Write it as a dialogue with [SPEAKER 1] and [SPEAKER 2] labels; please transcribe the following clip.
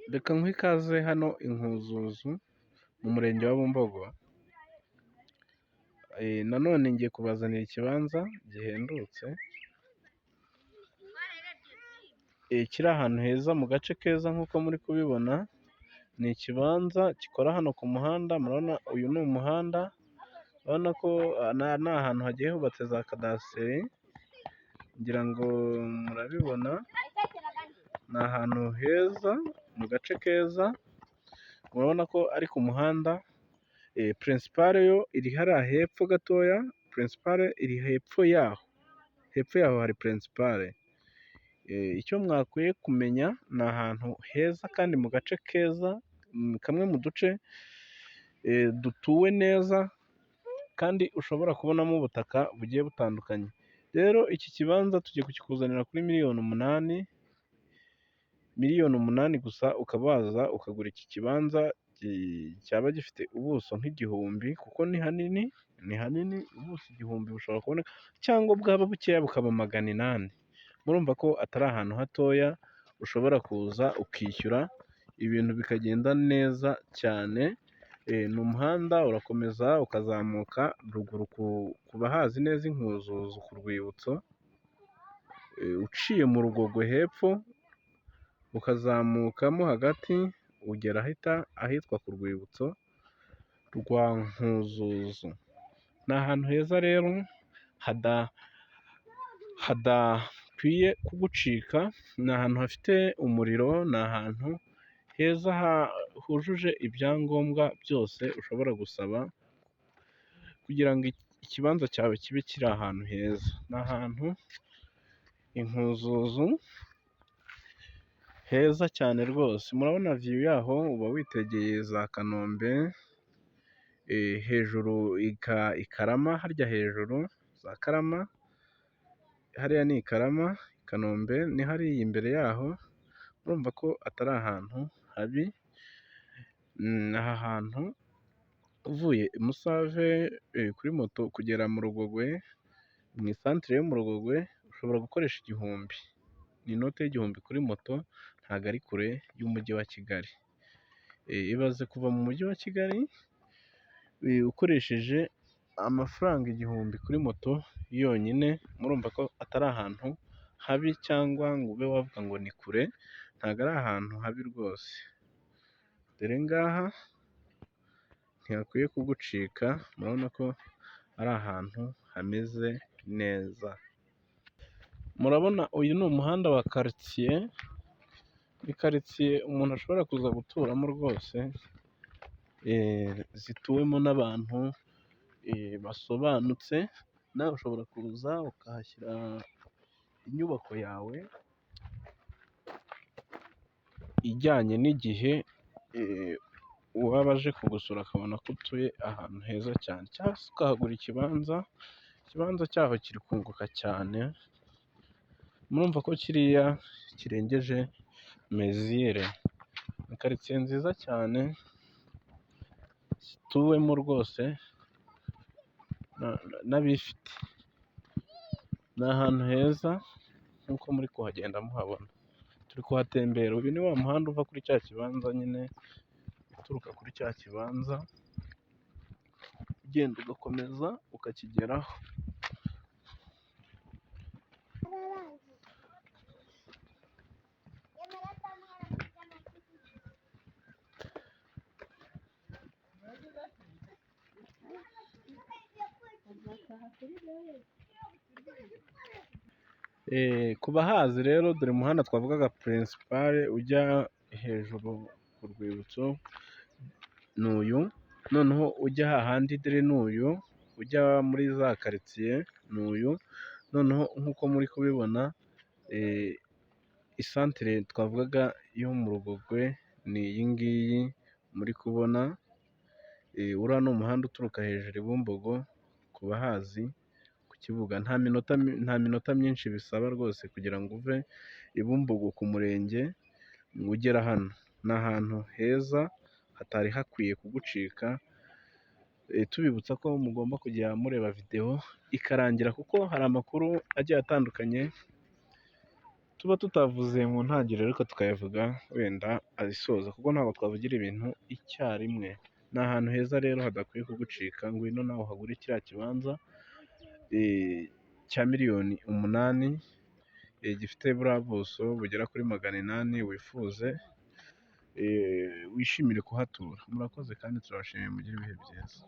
[SPEAKER 1] Reka nguhe ikaze hano Inkuzuzu mu murenge wa Bumbogo. Nanone ngiye kubazanira ikibanza gihendutse, kiri ahantu heza mu gace keza nk'uko muri kubibona. Ni ikibanza gikora hano ku muhanda, murabona uyu ni umuhanda, urabona ko ni ahantu hagiye hubatse za kadasiteri, ngira ngo murabibona. Ni ahantu heza mu gace keza, murabona ko ari ku muhanda. Pirinsipale yo iri hariya hepfo gatoya, pirinsipale iri hepfo yaho, hepfo yaho hari pirinsipale. Icyo mwakwiye kumenya, ni ahantu heza kandi mu gace keza, kamwe mu duce dutuwe neza kandi ushobora kubonamo ubutaka bugiye butandukanye. Rero iki kibanza tugiye kukikuzanira kuri miliyoni umunani gusa, ukaba waza ukagura iki kibanza. Cyaba gifite ubuso nk'igihumbi, kuko ni hanini, ubuso igihumbi bushobora kuboneka, cyangwa bwaba bukeya bukaba 800. Murumva ko atari ahantu hatoya, ushobora kuza ukishyura ibintu bikagenda neza cyane. Ni umuhanda urakomeza ukazamuka ruguru, ku bahazi neza Inkuzuzu ku rwibutso, uciye mu Rugogwe hepfo, ukazamukamo hagati ugera ahitwa ku rwibutso rwa Nkuzuzu. Ni ahantu heza rero hadakwiye kugucika. Ni ahantu hafite umuriro, ni ahantu heza hujuje ibyangombwa byose ushobora gusaba kugira ngo ikibanza cyawe kibe kiri ahantu heza. Ni ahantu Inkuzuzu heza cyane rwose. Murabona viyu yaho, uba witegeye za Kanombe, hejuru i Karama, harya hejuru za Karama, hariya ni i Karama, Kanombe ni hariya imbere yaho. Urumva ko atari ahantu habi. Aha hantu uvuye i Musave kuri moto kugera mu Rugogwe, mu isantere yo mu Rugogwe, ushobora gukoresha 1000. Ni inote y'1000 kuri moto, ntabwo ari kure y'umujyi wa Kigali. Ibaze kuva mu mujyi wa Kigali ukoresheje amafaranga 1000 kuri moto yonyine. Murumva ko atari ahantu habi, cyangwa ngo ube wavuga ngo ni kure. Ntabwo ari ahantu habi rwose. Dore ngaha ntihakwiye kugucika, murabona ko ari ahantu hameze neza. Murabona uyu ni umuhanda wa karitsiye, ni karitsiye umuntu ashobora kuza guturamo rwose, zituwemo n'abantu basobanutse. Nawe ushobora kuza ukahashyira inyubako yawe ijyanye n'igihe, uwaba aje kugusura akabona ko utuye ahantu heza cyane, cyangwa se ukahagura ikibanza cyaho kiri kunguka cyane. Murumva ko kiriya kirengeje mezire. Ni karitsiye nziza cyane zituwemo rwose n'abifite. Ni ahantu heza nk'uko muri kuhagenda muhabona, turi kuhatembera. Uyu ni wa muhanda uva kuri cya kibanza nyine, uturuka kuri cya kibanza ugenda ugakomeza ukakigeraho. Ku bahazi rero, dore umuhanda twavugaga pirinsipale ujya hejuru ku rwibutso ni uyu. Noneho ujya hahandi dore ni uyu, ujya muri za karitsiye ni uyu. Noneho nk'uko muri kubibona, isantere twavugaga yo mu Rugogwe ni iyi ngiyi muri kubona. Uriya ni umuhanda uturuka hejuru i Bumbogo, ku bahazi ku kibuga. Nta minota myinshi bisaba rwose kugira ngo uve i Bumbogo ku murenge ugera hano. Ni ahantu heza hatari hakwiye kugucika. Tubibutsa ko mugomba kujya mureba videwo ikarangira, kuko hari amakuru agiye atandukanye tuba tutavuze mu ntangiriro ariko tukayavuga wenda azisoza, kuko ntabwo twavugira ibintu icyarimwe. Ni ahantu heza rero hadakwiye kugucika, ngwino nawe uhagure kiriya kibanza cya miliyoni 8, gifite buriya buso bugera kuri 800, wifuze wishimire kuhatura. Murakoze kandi turabashimiye, mugire ibihe byiza.